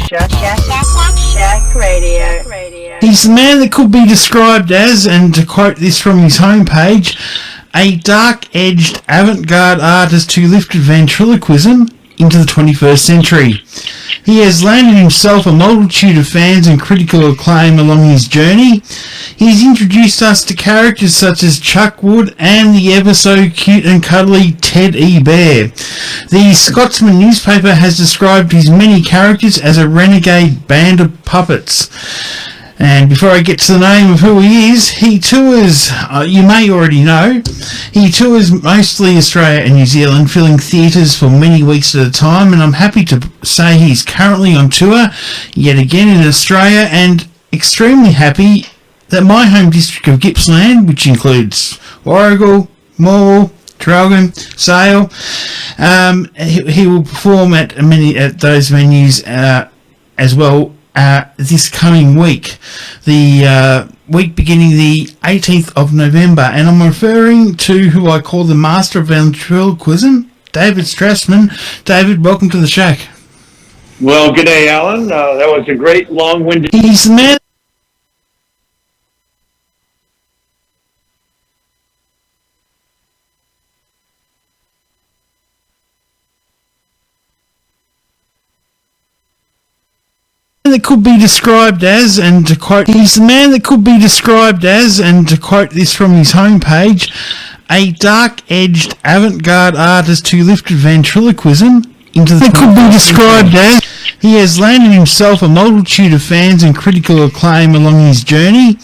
Shack Radio. He's the man that could be described as, and to quote this from his homepage, a dark-edged avant-garde artist who lifted ventriloquism into the 21st century. He has landed himself a multitude of fans and critical acclaim along his journey. He's introduced us to characters such as Chuck Wood and the ever so cute and cuddly Ted E. Bear. The Scotsman newspaper has described his many characters as a renegade band of puppets. And before I get to the name of who he is, he tours, you may already know, he tours mostly Australia and New Zealand, filling theatres for many weeks at a time, and I'm happy to say he's currently on tour, yet again in Australia, and extremely happy that my home district of Gippsland, which includes Warragul, Morwell, Traralgon, Sale, he will perform at those venues as well this coming week, the week beginning the 18th of November, and I'm referring to who I call the master of ventriloquism, David Strassman. David, welcome to the Shack. Well, good day, Alan. That was a great long-winded... He's the man that could be described as, and to quote, he's the man that could be described as, and to quote this from his homepage, a dark-edged avant-garde artist who lifted ventriloquism into the... That could be described as... He has landed himself a multitude of fans and critical acclaim along his journey.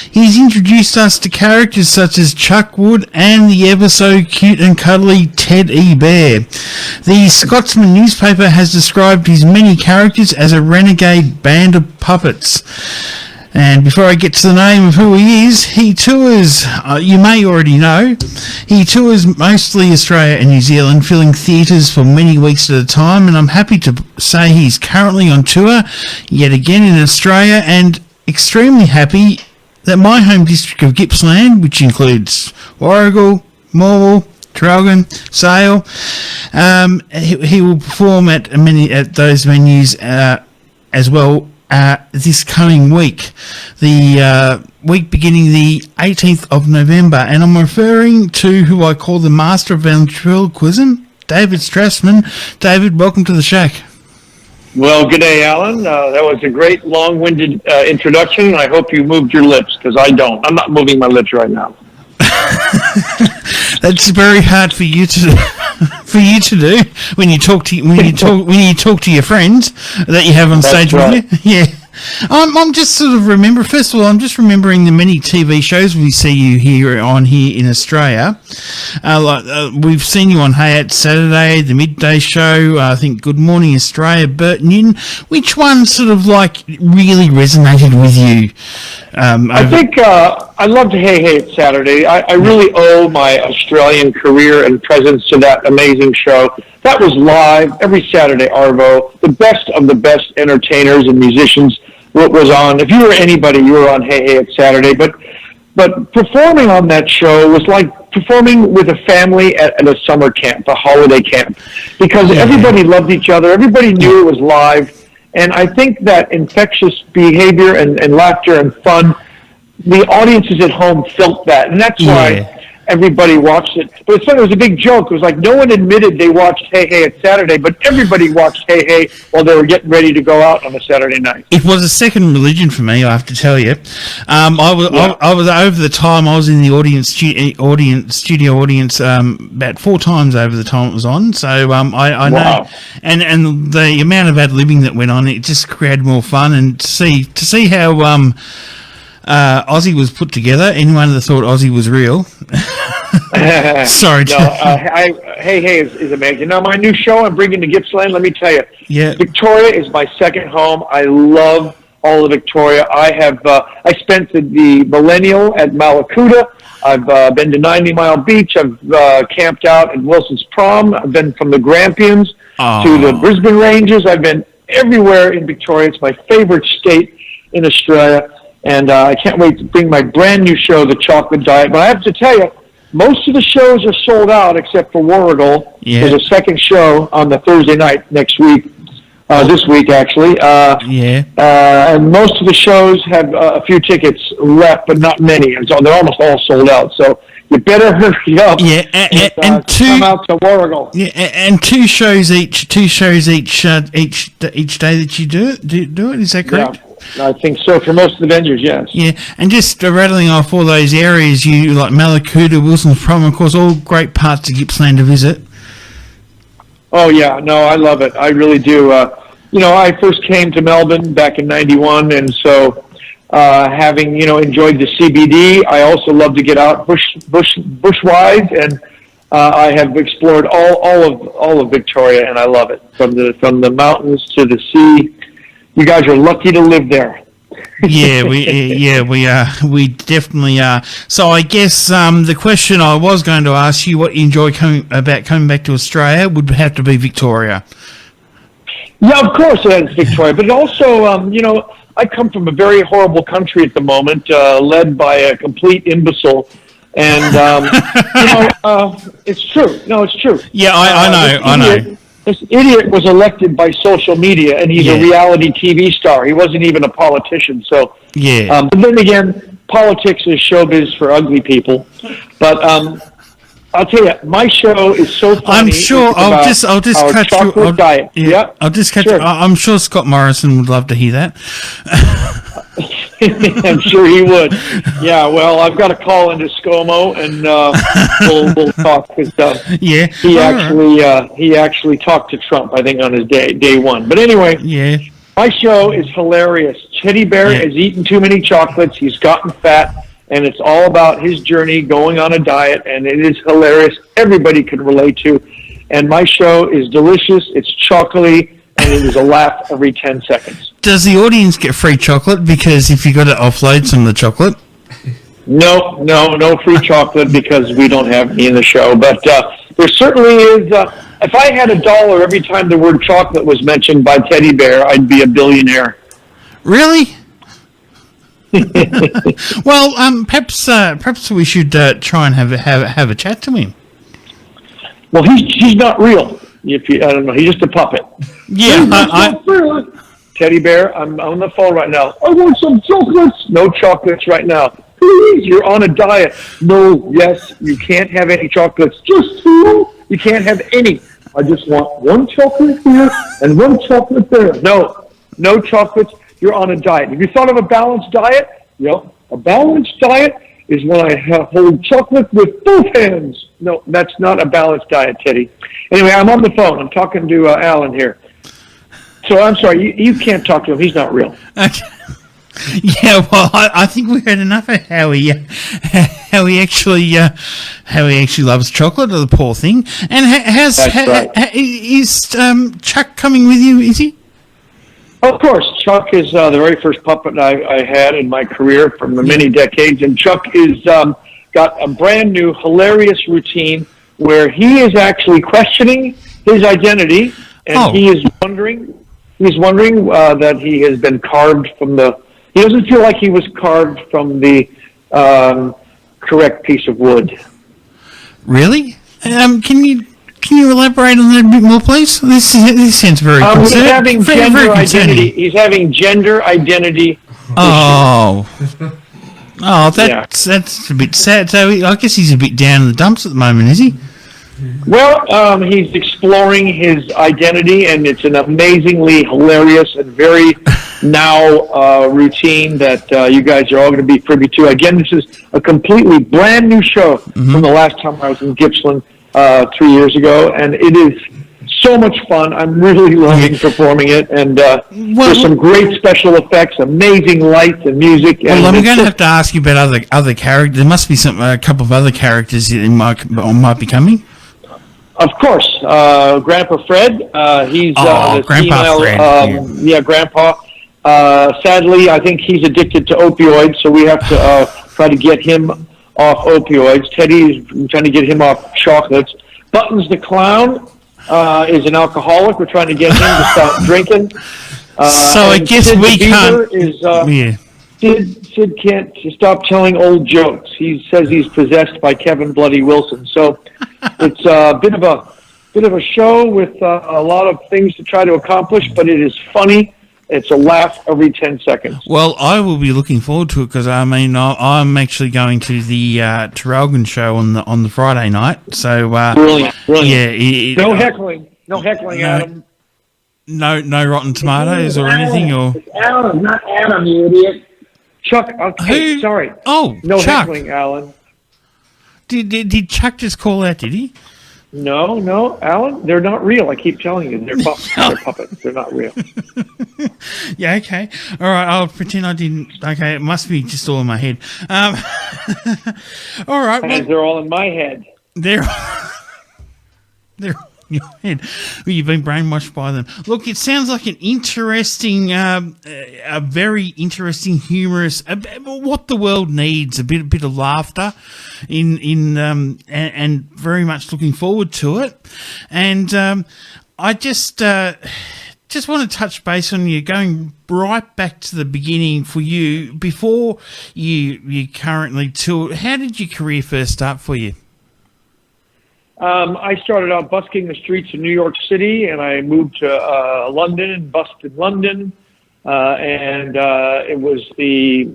He's introduced us to characters such as Chuck Wood and the ever so cute and cuddly Ted E. Bear. The Scotsman newspaper has described his many characters as a renegade band of puppets. And before I get to the name of who he is, he tours, you may already know, he tours mostly Australia and New Zealand, filling theatres for many weeks at a time, and I'm happy to say he's currently on tour, yet again in Australia, and extremely happy that my home district of Gippsland, which includes Warragul, Morwell, Traralgon, Sale, he will perform at those venues as well this coming week, the week beginning the 18th of November, and I'm referring to who I call the master of ventriloquism, David Strassman. David, welcome to the Shack. Well, good day, Alan. That was a great long-winded introduction, and I hope you moved your lips, because I don't. I'm not moving my lips right now. That's very hard for you to do when you talk to your friends that you have on stage with you. Yeah. I'm just sort of first of all, I'm just remembering the many TV shows we see you here in Australia. We've seen you on Hey At Saturday, the midday show, I think Good Morning Australia, Bert and Newton. Which one sort of really resonated with you? I think I loved Hey Hey At Saturday. I really owe my Australian career and presence to that amazing show. That was live every Saturday, Arvo. The best of the best entertainers and musicians was on. If you were anybody, you were on Hey Hey At Saturday. But performing on that show was like performing with a family at a summer camp, a holiday camp, because everybody loved each other. Everybody knew it was live. And I think that infectious behavior and laughter and fun, the audiences at home felt that. And that's why everybody watched it. But it was a big joke. It was like no one admitted they watched Hey Hey At Saturday, but everybody watched Hey Hey while they were getting ready to go out on a Saturday night. It was a second religion for me, I have to tell you. I was over the time. I was in the studio audience about 4 times over the time it was on. So I know, and the amount of ad-libbing that went on, it just created more fun. And to see how Aussie was put together. Anyone that thought Aussie was real? Sorry. Hey Hey is amazing. Now, my new show I'm bringing to Gippsland, let me tell you. Yeah. Victoria is my second home. I love all of Victoria. I spent the millennial at Malakuta. I've been to 90 Mile Beach. I've camped out at Wilson's Prom. I've been from the Grampians to the Brisbane Ranges. I've been everywhere in Victoria. It's my favorite state in Australia. And I can't wait to bring my brand new show, The Chocolate Diet. But I have to tell you, most of the shows are sold out except for Warragul. Yeah. There's a second show on the Thursday night next week. this week, actually. And most of the shows have a few tickets left, but not many. And so they're almost all sold out. So you better hurry up. Yeah, and come out to Warrigal. Yeah, and two shows each day that you do it. Is that correct? Yeah, I think so for most of the venues. Yes. Yeah, and just rattling off all those areas, you like Malakuta, Wilson's Prom, of course, all great parts of Gippsland to visit. Oh yeah, no, I love it. I really do. I first came to Melbourne back in '91, and so having enjoyed the CBD, I also love to get out bushwise, and I have explored all of Victoria, and I love it from the mountains to the sea. You guys are lucky to live there. We definitely are. So I guess the question I was going to ask you, what you enjoy coming back to Australia, would have to be Victoria. Yeah, of course it's Victoria, but also I come from a very horrible country at the moment, led by a complete imbecile, and it's true. No, it's true. Yeah, I know. This idiot was elected by social media, and he's a reality TV star. He wasn't even a politician. So, but then again, politics is showbiz for ugly people. But I'll tell you, my show is so funny. I'm sure. I'll just cut through. Diet. Yeah, I'll just cut. Sure. I'm sure Scott Morrison would love to hear that. I'm sure he would. Yeah, well, I've got to call into ScoMo, and we'll talk. Cause, he actually talked to Trump, I think, on his day one. But anyway, my show is hilarious. Teddy Bear has eaten too many chocolates. He's gotten fat, and it's all about his journey going on a diet, and it is hilarious. Everybody can relate to. And my show is delicious. It's chocolatey, and it is a laugh every 10 seconds. Does the audience get free chocolate? Because if you got to offload some of the chocolate. No free chocolate because we don't have any in the show. But there certainly is. If I had $1 every time the word chocolate was mentioned by Teddy Bear, I'd be a billionaire. Really? Well, perhaps we should try and have a chat to him. Well, he's not real. I don't know. He's just a puppet. Yeah, Teddy Bear, I'm on the phone right now. I want some chocolates. No chocolates right now. Please, you're on a diet. No, yes, you can't have any chocolates. Just 2? You can't have any. I just want 1 chocolate here and 1 chocolate there. No chocolates. You're on a diet. Have you thought of a balanced diet? Yeah, a balanced diet is when I hold chocolate with both hands. No, that's not a balanced diet, Teddy. Anyway, I'm on the phone. I'm talking to Allan here. So I'm sorry, you can't talk to him. He's not real. Okay. Yeah, well, I think we heard enough of how he actually loves chocolate, the poor thing. And is Chuck coming with you? Is he? Of course, Chuck is the very first puppet I had in my career from many decades, and Chuck is got a brand new hilarious routine where he is actually questioning his identity, and he is wondering. He's wondering that he has been carved from the. He doesn't feel like he was carved from the correct piece of wood. Really? Can you elaborate on that a bit more, please? This sounds very. He's having gender identity. He's having gender identity. That's a bit sad. So I guess he's a bit down in the dumps at the moment, is he? Well, he's exploring his identity, and it's an amazingly hilarious and very now routine that you guys are all going to be privy to. Again, this is a completely brand new show from the last time I was in Gippsland 3 years ago, and it is so much fun. I'm really loving performing it, and there's some great special effects, amazing lights and music. Well, I'm going to have to ask you about other characters. There must be a couple of other characters that might be coming. Of course, Grandpa Fred. He's the Grandpa female. Fred. Grandpa. Sadly, I think he's addicted to opioids, so we have to try to get him off opioids. Teddy's trying to get him off chocolates. Buttons the Clown is an alcoholic. We're trying to get him to stop drinking. So I guess Sid we can't. Sid can't stop telling old jokes. He says he's possessed by Kevin Bloody Wilson. So it's a bit of a bit of a show with a lot of things to try to accomplish, but it is funny. It's a laugh every 10 seconds. Well, I will be looking forward to it because I'm actually going to the Traralgon show on the Friday night. So Brilliant. Yeah, No heckling, Adam. No rotten tomatoes or anything, or It's Alan, not Adam, you idiot. Chuck. Okay, who? sorry. Oh, no Chuck. heckling, Alan. Did Chuck just call out? Did he? No, Alan. They're not real. I keep telling you, they're puppets. They're puppets. They're not real. Yeah, okay. All right, I'll pretend I didn't. Okay, it must be just all in my head. All right. Well, They're all in my head. they're in your head. Well, you've been brainwashed by them. Look, it sounds like an interesting, a very interesting, humorous, what the world needs, a bit of laughter and very much looking forward to it. And I just want to touch base on you, going right back to the beginning for you, before you currently toured. How did your career first start for you? I started out busking the streets of New York City, and I moved to London and busked in London. And it was the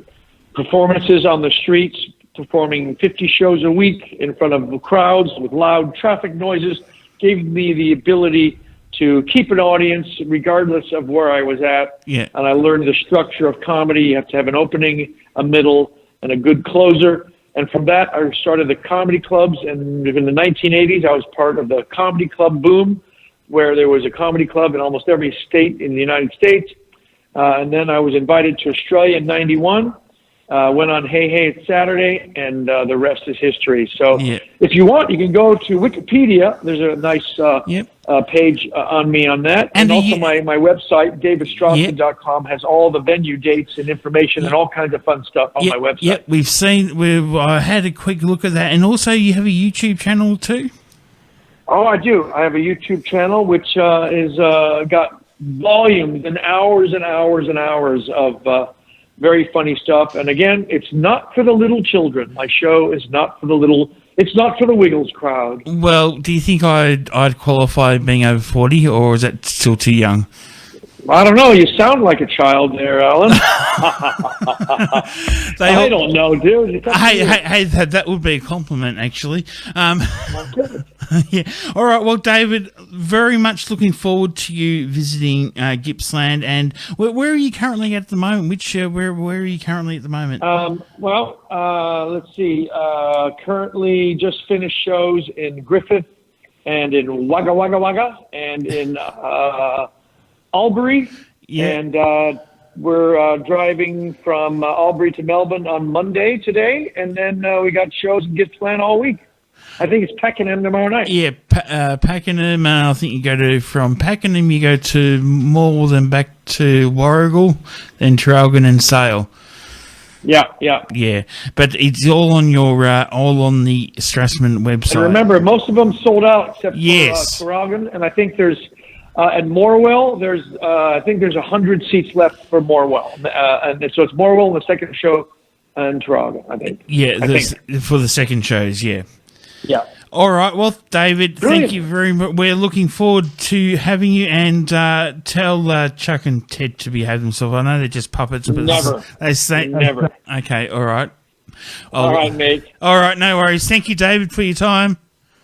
performances on the streets, performing 50 shows a week in front of crowds with loud traffic noises, gave me the ability to keep an audience regardless of where I was at. Yeah. And I learned the structure of comedy. You have to have an opening, a middle, and a good closer. And from that, I started the comedy clubs. And in the 1980s, I was part of the comedy club boom, where there was a comedy club in almost every state in the United States. And then I was invited to Australia in 91, went on Hey Hey It's Saturday, and the rest is history. So if you want, you can go to Wikipedia. There's a nice page on me on that. And also my website, davidstrassman.com, has all the venue dates and information and all kinds of fun stuff on my website. Yep, we've had a quick look at that. And also you have a YouTube channel too? Oh, I do. I have a YouTube channel which is got volumes and hours and hours and hours of very funny stuff. And again, it's not for the little children. My show is not for the little. It's not for the Wiggles crowd. Well, do you think I'd qualify being over 40, or is that still too young? I don't know. You sound like a child there, Alan. I don't know, dude. Hey, that would be a compliment, actually. Yeah. All right. Well, David, very much looking forward to you visiting Gippsland. And where are you currently at the moment? Where are you currently at the moment? Let's see. Currently, just finished shows in Griffith and in Wagga Wagga Wagga and in Albury. Yeah. And we're driving from Albury to Melbourne on Monday today, and then we got shows in Gippsland all week. I think it's Pakenham tomorrow night. Yeah, Pakenham. I think you go from Pakenham, you go to Morwell, then back to Warrigal, then Traralgon and Sale. Yeah. But it's all on your all on the Strassman website. And remember, most of them sold out except for Traralgon, and I think there's at Morwell, I think there's 100 seats left for Morwell, and so it's Morwell in the second show and Traralgon, I think. Yeah, for the second shows, yeah. Yeah. All right. Well, David, Brilliant. Thank you very much. We're looking forward to having you, and tell Chuck and Ted to behave themselves. I know they're just puppets, but Never. They say Never. Okay. All right. All right, mate. All right. No worries. Thank you, David, for your time.